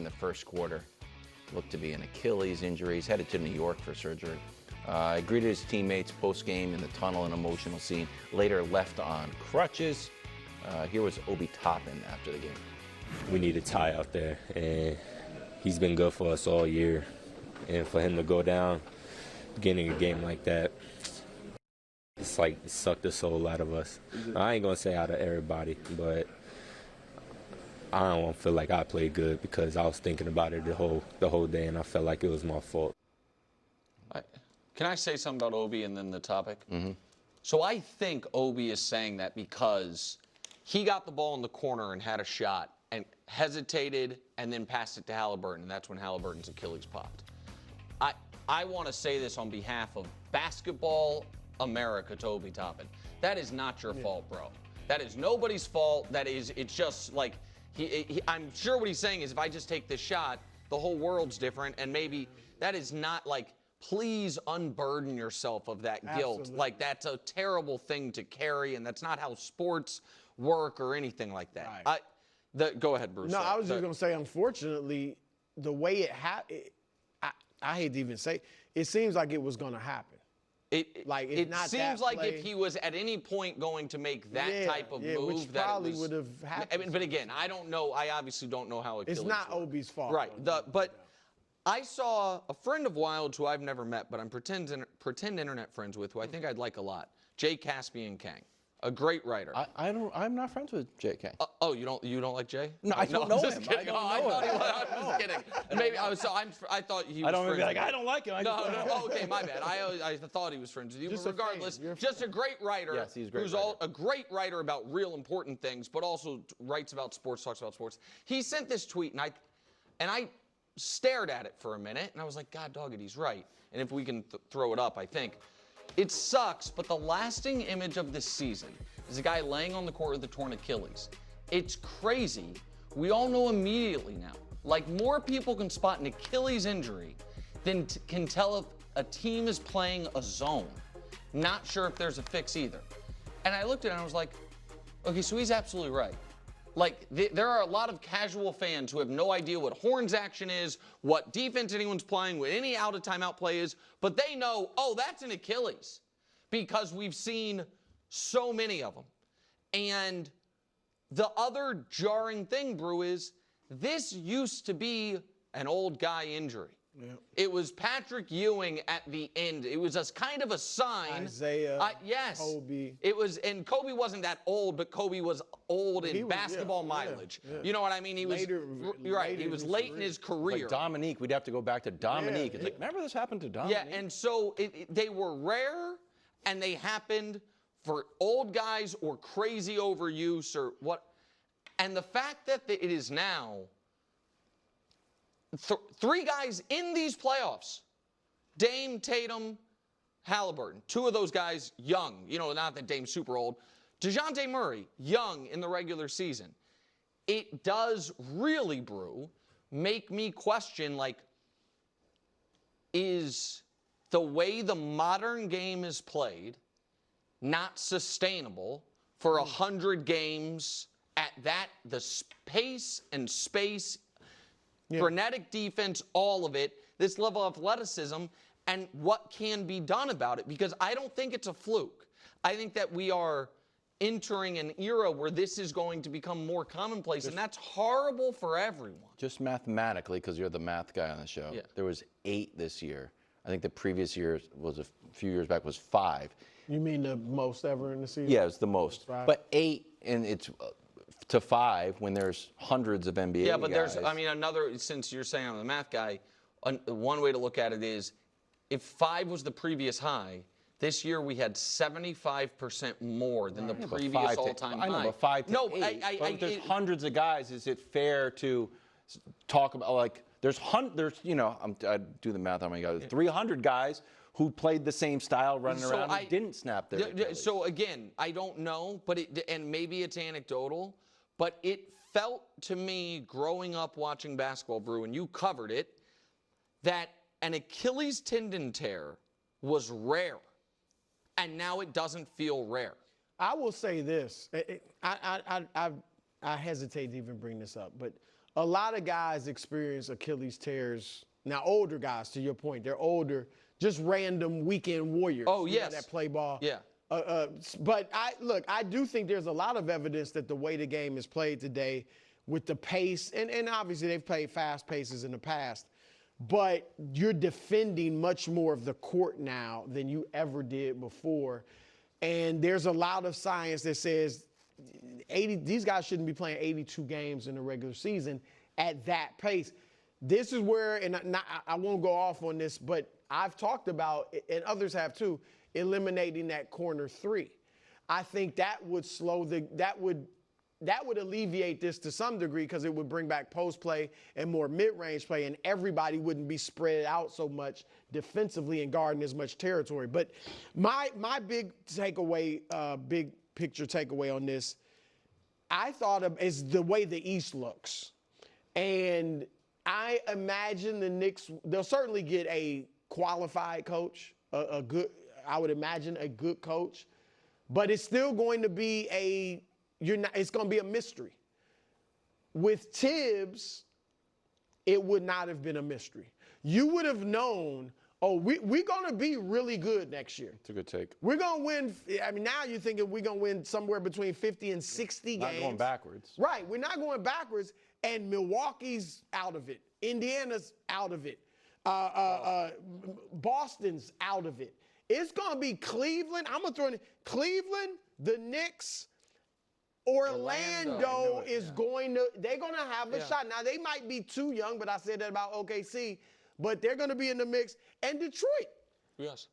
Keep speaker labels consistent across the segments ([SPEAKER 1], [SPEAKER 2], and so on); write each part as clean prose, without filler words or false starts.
[SPEAKER 1] the first quarter. Looked to be an Achilles injury. He's headed to New York for surgery. Greeted his teammates post-game in the tunnel, an emotional scene. Later left on crutches. Here was Obi Toppin after the game.
[SPEAKER 2] We need a tie out there, and he's been good for us all year. And for him to go down, beginning a game like that, it's like it sucked the soul out of us. I ain't gonna say out of everybody, but I don't feel like I played good because I was thinking about it the whole day, and I felt like it was my fault.
[SPEAKER 3] Can I say something about Obi and then the topic?
[SPEAKER 1] Mm-hmm.
[SPEAKER 3] So I think Obi is saying that because he got the ball in the corner and had a shot and hesitated and then passed it to Halliburton, and that's when Halliburton's Achilles popped. I want to say this on behalf of basketball America to Obi Toppin. That is not your fault, bro. That is nobody's fault. It's just like, I'm sure what he's saying is if I just take this shot, the whole world's different, and maybe that is not like, please unburden yourself of that guilt.
[SPEAKER 4] Absolutely.
[SPEAKER 3] Like, that's a terrible thing to carry, and that's not how sports work or anything like that.
[SPEAKER 4] Right.
[SPEAKER 3] Go ahead, Bruce.
[SPEAKER 4] No, I was just going to say, unfortunately, the way it happened, I hate to even say, it seems like it was going to happen.
[SPEAKER 3] It seems like
[SPEAKER 4] play,
[SPEAKER 3] if he was at any point going to make that type of move,
[SPEAKER 4] which
[SPEAKER 3] that
[SPEAKER 4] probably would have happened.
[SPEAKER 3] But again, I don't know. I obviously don't know how Achilles
[SPEAKER 4] it's not
[SPEAKER 3] works.
[SPEAKER 4] Obi's fault.
[SPEAKER 3] Right. But I saw a friend of Wild's who I've never met, but I'm pretend internet friends with, who I think I'd like a lot. Jay Caspian Kang, a great writer.
[SPEAKER 1] I'm not friends with J.K.
[SPEAKER 3] Oh, you don't like Jay?
[SPEAKER 1] No, I don't know
[SPEAKER 3] just
[SPEAKER 1] him.
[SPEAKER 3] Kidding. I was kidding. Maybe I thought he was.
[SPEAKER 1] I don't
[SPEAKER 3] friends
[SPEAKER 1] be like,
[SPEAKER 3] with
[SPEAKER 1] I don't like him.
[SPEAKER 3] No. Oh, okay, my bad. I thought he was friends with you.
[SPEAKER 4] Just
[SPEAKER 3] but regardless, just a great writer.
[SPEAKER 1] Yes, he's a great
[SPEAKER 3] who's
[SPEAKER 1] writer.
[SPEAKER 3] a great writer about real important things, but also writes about sports, talks about sports. He sent this tweet, and I stared at it for a minute, and I was like, God dog it, he's right. And if we can throw it up, I think. It sucks, but the lasting image of this season is a guy laying on the court with a torn Achilles. It's crazy. We all know immediately now. Like, more people can spot an Achilles injury than can tell if a team is playing a zone. Not sure if there's a fix either. And I looked at it and I was like, okay, so he's absolutely right. Like, there are a lot of casual fans who have no idea what horns action is, what defense anyone's playing, what any out-of-timeout play is, but they know, oh, that's an Achilles, because we've seen so many of them. And the other jarring thing, Brew, is this used to be an old guy injury. Yeah. It was Patrick Ewing at the end. It was a kind of a sign.
[SPEAKER 4] Isaiah,
[SPEAKER 3] yes.
[SPEAKER 4] Kobe.
[SPEAKER 3] It was, and Kobe wasn't that old, but Kobe was old in basketball mileage. Yeah. You know what I mean? He was you're right. He was late in his career.
[SPEAKER 1] Like Dominique, we'd have to go back to Dominique. It's like, remember this happened to Dominique?
[SPEAKER 3] Yeah, and so they were rare, and they happened for old guys or crazy overuse or what. And the fact that it is now three guys in these playoffs, Dame, Tatum, Halliburton, two of those guys young, not that Dame's super old, DeJounte Murray, young in the regular season. It does really, Brew, make me question, like, is the way the modern game is played not sustainable for 100 games at the pace and space, frenetic defense, all of it, this level of athleticism, and what can be done about it? Because I don't think it's a fluke. I think that we are entering an era where this is going to become more commonplace, and that's horrible for everyone.
[SPEAKER 1] Just mathematically, because you're the math guy on the show, there was 8 this year. I think the previous year was a few years back was 5.
[SPEAKER 4] You mean the most ever in the season?
[SPEAKER 1] Yeah, it's the most.
[SPEAKER 4] 5.
[SPEAKER 1] But 8, and it's to 5 when there's hundreds of NBA
[SPEAKER 3] Yeah, but
[SPEAKER 1] guys.
[SPEAKER 3] since you're saying I'm the math guy, one way to look at it is if 5 was the previous high, this year we had 75% more than the previous all-time high.
[SPEAKER 1] I know, but 5 to 8. But there's hundreds of guys. Is it fair to talk about, like, I do the math on my guys. 300 guys who played the same style running around and didn't snap their Achilles.
[SPEAKER 3] So again, I don't know, and maybe it's anecdotal, but it felt to me growing up watching basketball, Brew, and you covered it, that an Achilles tendon tear was rare, and now it doesn't feel rare.
[SPEAKER 4] I will say this. I hesitate to even bring this up, but a lot of guys experience Achilles tears. Now, older guys, to your point, they're older, just random weekend warriors.
[SPEAKER 3] Oh,
[SPEAKER 4] you know,
[SPEAKER 3] yes.
[SPEAKER 4] that play ball.
[SPEAKER 3] Yeah.
[SPEAKER 4] But I do think there's a lot of evidence that the way the game is played today with the pace, and obviously they've played fast paces in the past, but you're defending much more of the court now than you ever did before. And there's a lot of science that says these guys shouldn't be playing 82 games in the regular season at that pace. This is where, and I won't go off on this, but I've talked about, and others have too, eliminating that corner three. I think that would that would alleviate this to some degree because it would bring back post play and more mid-range play, and everybody wouldn't be spread out so much defensively and guarding as much territory. But my big takeaway, big picture takeaway on this, I thought of is the way the East looks. And I imagine the Knicks, they'll certainly get a qualified coach, a good, I would imagine a good coach, but it's still going to be it's going to be a mystery. With Tibbs, it would not have been a mystery. You would have known, we're going to be really good next year.
[SPEAKER 1] It's a good take.
[SPEAKER 4] We're going to win. I mean, now you're thinking we're going to win somewhere between 50 and 60 games.
[SPEAKER 1] Not going backwards.
[SPEAKER 4] Right. We're not going backwards. And Milwaukee's out of it. Indiana's out of it. Boston's out of it. It's going to be Cleveland. I'm going to throw in Cleveland, the Knicks, Orlando is going to, they're going to have a shot. Now, they might be too young, but I said that about OKC, but they're going to be in the mix. And Detroit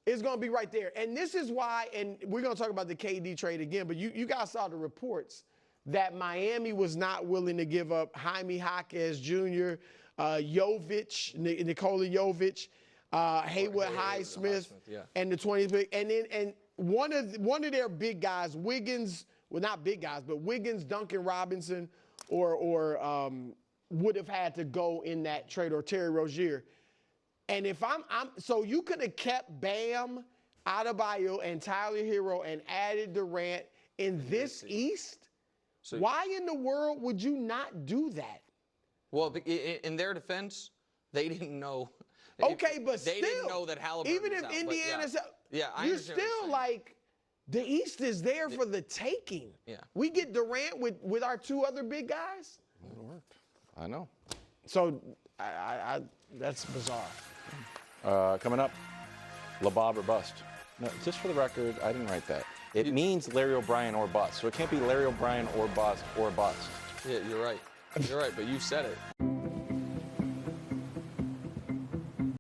[SPEAKER 4] is going to be right there. And this is why, and we're going to talk about the KD trade again, but you guys saw the reports that Miami was not willing to give up Jaime Jaquez Jr., Jovic, Nikola Jovic, Haywood Highsmith, and the 20th pick. And one of their big guys, Wiggins, well, not big guys, but Wiggins, Duncan Robinson, or would have had to go in that trade, or Terry Rozier. And if so you could have kept Bam, Adebayo, and Tyler Hero and added Durant in this East. So, why in the world would you not do that?
[SPEAKER 3] Well, in their defense, they didn't know.
[SPEAKER 4] Okay, but
[SPEAKER 3] they didn't know that Halliburton
[SPEAKER 4] even if
[SPEAKER 3] was out,
[SPEAKER 4] Indiana's out,
[SPEAKER 3] you're
[SPEAKER 4] still like, the East is there for the taking. Yeah. We get Durant with our two other big guys.
[SPEAKER 1] It worked. I know.
[SPEAKER 4] So that's bizarre.
[SPEAKER 1] Coming up, LeBob or bust. No, just for the record, I didn't write that. It means Larry O'Brien or bust. So it can't be Larry O'Brien or bust or bust.
[SPEAKER 3] Yeah, you're right. You're right, but you said it.